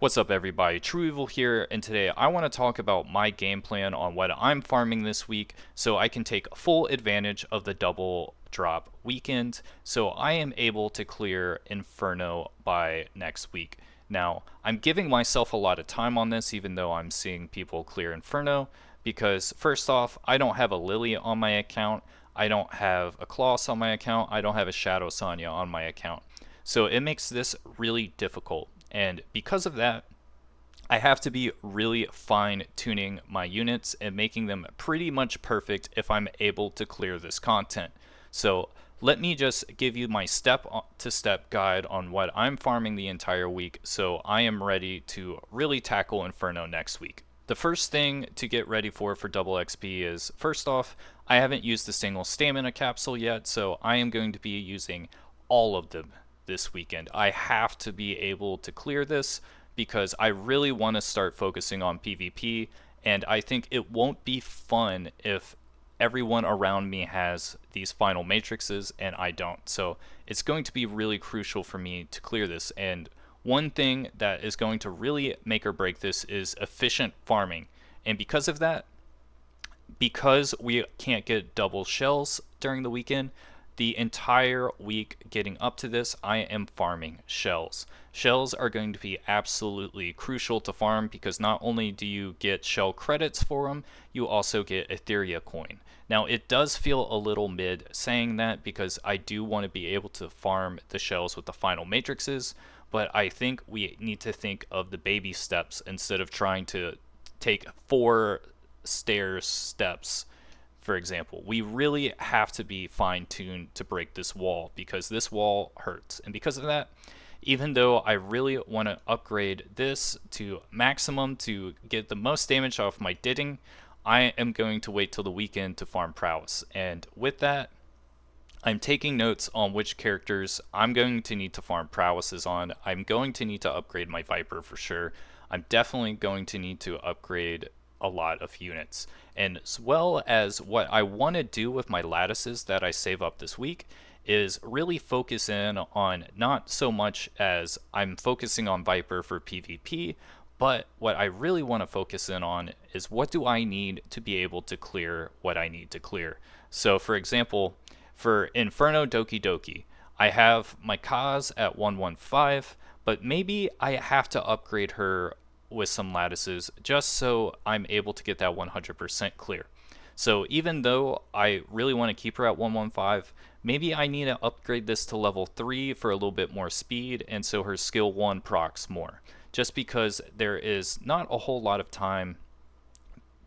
What's up everybody, True Evil here, and today I want to talk about my game plan on what I'm farming this week so I can take full advantage of the double drop weekend so I am able to clear Inferno by next week. Now, I'm giving myself a lot of time on this even though I'm seeing people clear Inferno because first off, I don't have a Lily on my account, I don't have a Kloss on my account, I don't have a Shadow Sonya on my account. So it makes this really difficult. And because of that, I have to be really fine tuning my units and making them pretty much perfect if I'm able to clear this content. So let me just give you my step to step guide on what I'm farming the entire week so I am ready to really tackle Inferno next week. The first thing to get ready for double XP is, first off, I haven't used the single stamina capsule yet, so I am going to be using all of them this weekend. I have to be able to clear this because I really want to start focusing on PvP, and I think it won't be fun if everyone around me has these final matrices and I don't. So it's going to be really crucial for me to clear this, and one thing that is going to really make or break this is efficient farming. And because of that, because we can't get double shells during the weekend, the entire week getting up to this, I am farming shells. Shells are going to be absolutely crucial to farm because not only do you get shell credits for them, you also get Etheria coin. Now, it does feel a little mid saying that because I do want to be able to farm the shells with the final matrices, but I think we need to think of the baby steps instead of trying to take 4 steps. For example, we really have to be fine-tuned to break this wall because this wall hurts. And because of that, even though I really want to upgrade this to maximum to get the most damage off my Didding, I am going to wait till the weekend to farm prowess. And with that, I'm taking notes on which characters I'm going to need to farm prowesses on. I'm going to need to upgrade my Viper for sure. I'm definitely going to need to upgrade a lot of units, and as well as what I want to do with my lattices that I save up this week is really focus in on not so much as I'm focusing on Viper for PvP, but what I really want to focus in on is what do I need to be able to clear what I need to clear. So for example, for Inferno Doki Doki, I have my Kaz at 115, but maybe I have to upgrade her with some lattices just so I'm able to get that 100% clear. So even though I really want to keep her at 115, maybe I need to upgrade this to level 3 for a little bit more speed and so her skill 1 procs more. Just because there is not a whole lot of time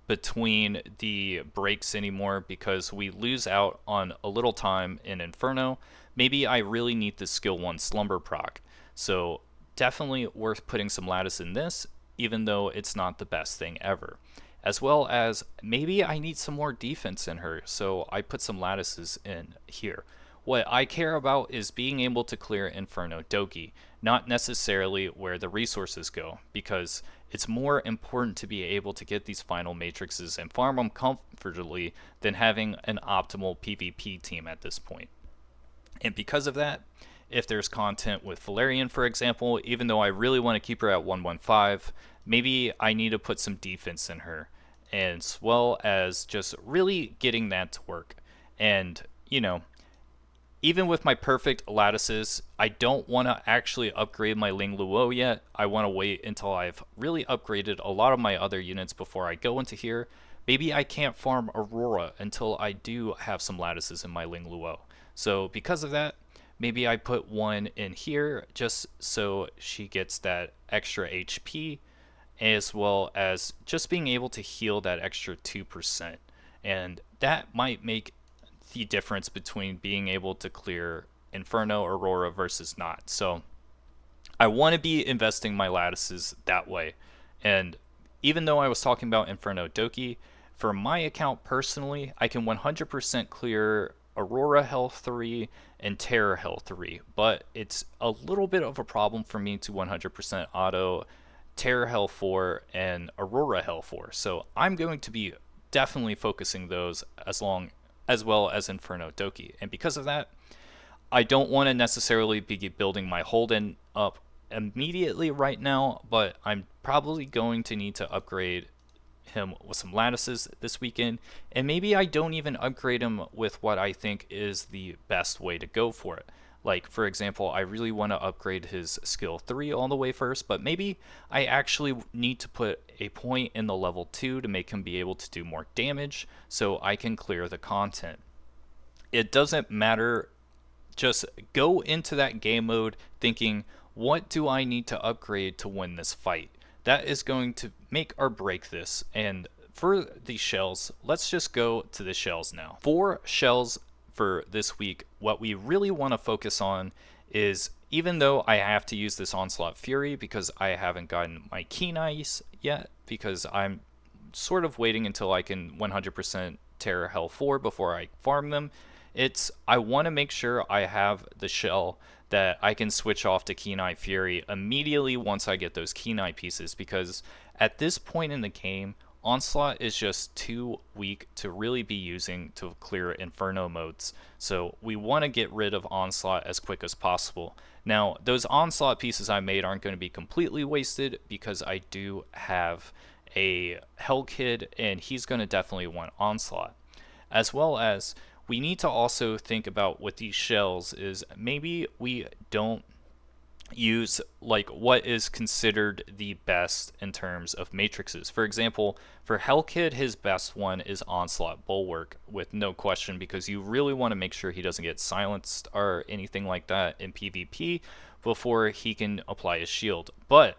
between the breaks anymore because we lose out on a little time in Inferno. Maybe I really need the skill 1 slumber proc. So definitely worth putting some lattice in this, even though it's not the best thing ever. As well as maybe I need some more defense in her, so I put some lattices in here. What I care about is being able to clear Inferno Doki, not necessarily where the resources go, because it's more important to be able to get these final matrices and farm them comfortably than having an optimal PvP team at this point. And because of that, if there's content with Valerian, for example, even though I really want to keep her at 115, maybe I need to put some defense in her, as well as just really getting that to work. And, you know, even with my perfect lattices, I don't want to actually upgrade my Ling Luo yet. I want to wait until I've really upgraded a lot of my other units before I go into here. Maybe I can't farm Aurora until I do have some lattices in my Ling Luo. So because of that, maybe I put one in here just so she gets that extra HP, as well as just being able to heal that extra 2%. And that might make the difference between being able to clear Inferno Aurora versus not. So I want to be investing my lattices that way. And even though I was talking about Inferno Doki, for my account personally, I can 100% clear Aurora Health 3 and Terror Health 3, but it's a little bit of a problem for me to 100% auto Terror Health 4 and Aurora Health 4. So I'm going to be definitely focusing those as well as Inferno Doki. And because of that, I don't want to necessarily be building my Holden up immediately right now, but I'm probably going to need to upgrade him with some lattices this weekend, and maybe I don't even upgrade him with what I think is the best way to go for it. Like, for example, I really want to upgrade his skill 3 all the way first, but maybe I actually need to put a point in the level 2 to make him be able to do more damage so I can clear the content. It doesn't matter, just go into that game mode thinking, what do I need to upgrade to win this fight? That is going to make or break this. And for the shells, let's just go to the shells now. For shells for this week, what we really want to focus on is, even though I have to use this Onslaught Fury because I haven't gotten my Keen Ice yet, because I'm sort of waiting until I can 100% Terra Hell 4 before I farm them. I want to make sure I have the shell that I can switch off to Keen Eye Fury immediately once I get those Keen Eye pieces, because at this point in the game, Onslaught is just too weak to really be using to clear Inferno modes. So we want to get rid of Onslaught as quick as possible. Now, those Onslaught pieces I made aren't going to be completely wasted because I do have a Hell Kid, and he's going to definitely want Onslaught. As well as, we need to also think about with these shells is maybe we don't use like what is considered the best in terms of matrices. For example, for Hellkid, his best one is Onslaught Bulwark with no question, because you really want to make sure he doesn't get silenced or anything like that in PvP before he can apply his shield. But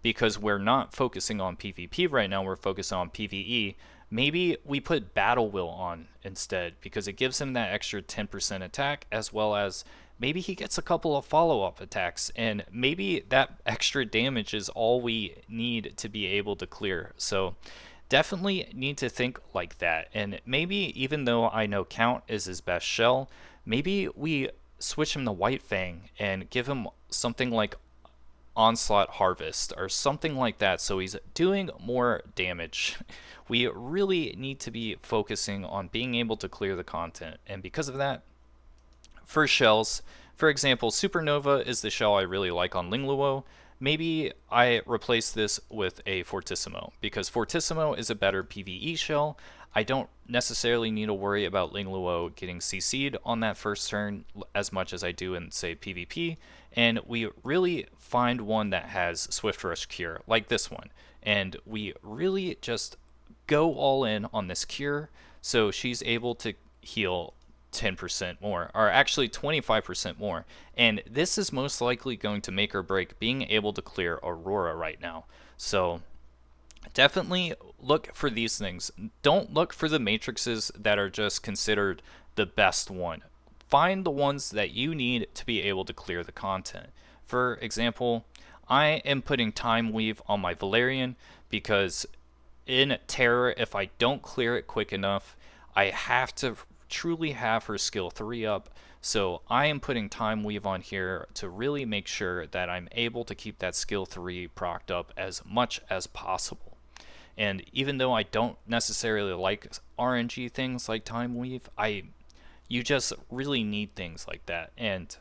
because we're not focusing on PvP right now, we're focused on PvE, maybe we put Battle Will on instead, because it gives him that extra 10% attack, as well as maybe he gets a couple of follow-up attacks, and maybe that extra damage is all we need to be able to clear. So definitely need to think like that. And maybe, even though I know Count is his best shell, maybe we switch him to White Fang and give him something like Onslaught Harvest or something like that, so he's doing more damage. We really need to be focusing on being able to clear the content, and because of that, for shells, for example, Supernova is the shell I really like on Lingluo. Maybe I replace this with a Fortissimo, because Fortissimo is a better PvE shell. I don't necessarily need to worry about Lingluo getting CC'd on that first turn as much as I do in, say, PvP, and we really find one that has Swift Rush Cure, like this one, and we really just go all in on this cure, so she's able to heal 10% more, or actually 25% more, and this is most likely going to make or break being able to clear Aurora right now. So definitely look for these things. Don't look for the matrices that are just considered the best one. Find the ones that you need to be able to clear the content. For example, I am putting Time Weave on my Valerian because in Terror, if I don't clear it quick enough, I have to truly have her skill 3 up. So I am putting Time Weave on here to really make sure that I'm able to keep that skill 3 procced up as much as possible. And even though I don't necessarily like RNG things like Time Weave, you just really need things like that. And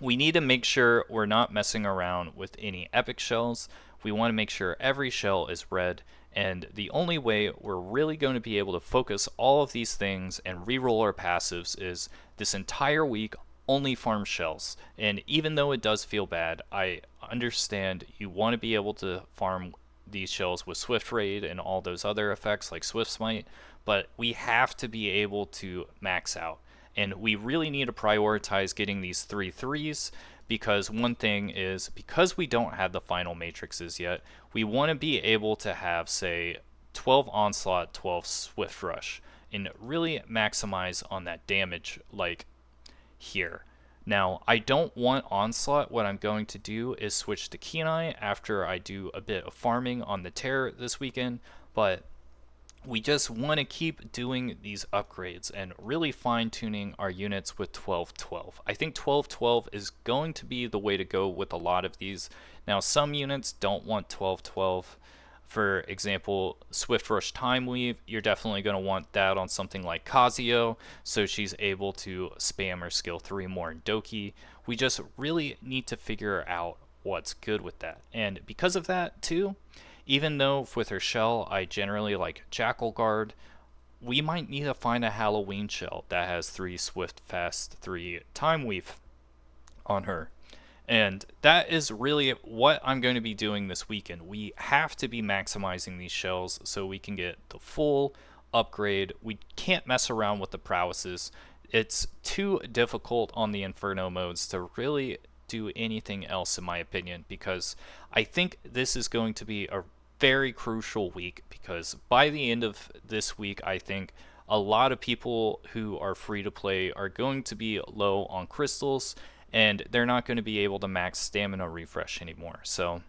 we need to make sure we're not messing around with any epic shells. We want to make sure every shell is red, and the only way we're really going to be able to focus all of these things and reroll our passives is this entire week only farm shells. And even though it does feel bad, I understand you want to be able to farm these shells with Swift Raid and all those other effects like Swift Smite, but we have to be able to max out. And we really need to prioritize getting these 3 threes, because one thing is, because we don't have the final matrices yet, we want to be able to have, say, 12 Onslaught, 12 Swift Rush, and really maximize on that damage like here. Now, I don't want Onslaught. What I'm going to do is switch to Kenai after I do a bit of farming on the Terror this weekend, but we just want to keep doing these upgrades and really fine-tuning our units with 12-12. I think 12-12 is going to be the way to go with a lot of these. Now, some units don't want 12-12. For example, Swift Rush Time Weave, you're definitely going to want that on something like Kazuyo, so she's able to spam her skill 3 more in Doki. We just really need to figure out what's good with that. And because of that too, even though with her shell I generally like Jackal Guard, we might need to find a Halloween shell that has 3 Swift, Fast, 3 Time Weave on her. And that is really what I'm going to be doing this weekend. We have to be maximizing these shells so we can get the full upgrade. We can't mess around with the prowesses. It's too difficult on the Inferno modes to really do anything else, in my opinion, because I think this is going to be a very crucial week, because by the end of this week, I think a lot of people who are free to play are going to be low on crystals, and they're not going to be able to max stamina refresh anymore. So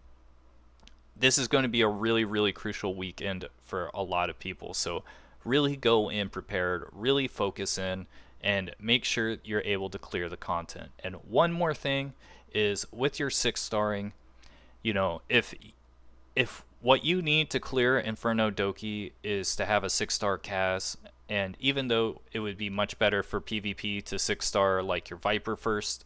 this is going to be a really, really crucial weekend for a lot of people. So really go in prepared, really focus in, and make sure you're able to clear the content. And one more thing is with your 6-starring, you know, if what you need to clear Inferno Doki is to have a 6-star Kaz, and even though it would be much better for PvP to 6-star like your Viper first,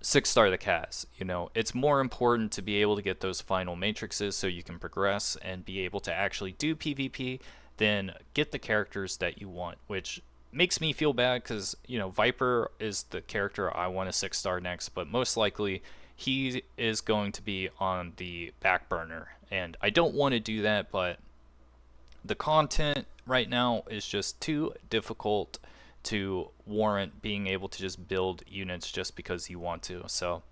6-star the Kaz. You know, it's more important to be able to get those final matrices so you can progress and be able to actually do PvP than get the characters that you want, which makes me feel bad because, you know, Viper is the character I want to 6-star next, but most likely he is going to be on the back burner, and I don't want to do that, but the content right now is just too difficult to warrant being able to just build units just because you want to. So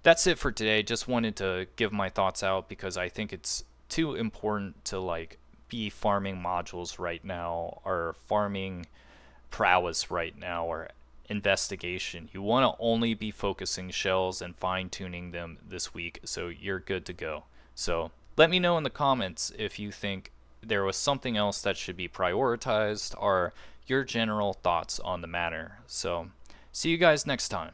that's it for today. Just wanted to give my thoughts out because I think it's too important to like be farming modules right now, or farming prowess right now, or investigation. You want to only be focusing shells and fine-tuning them this week, so you're good to go. So let me know in the comments if you think there was something else that should be prioritized, or your general thoughts on the matter. So see you guys next time.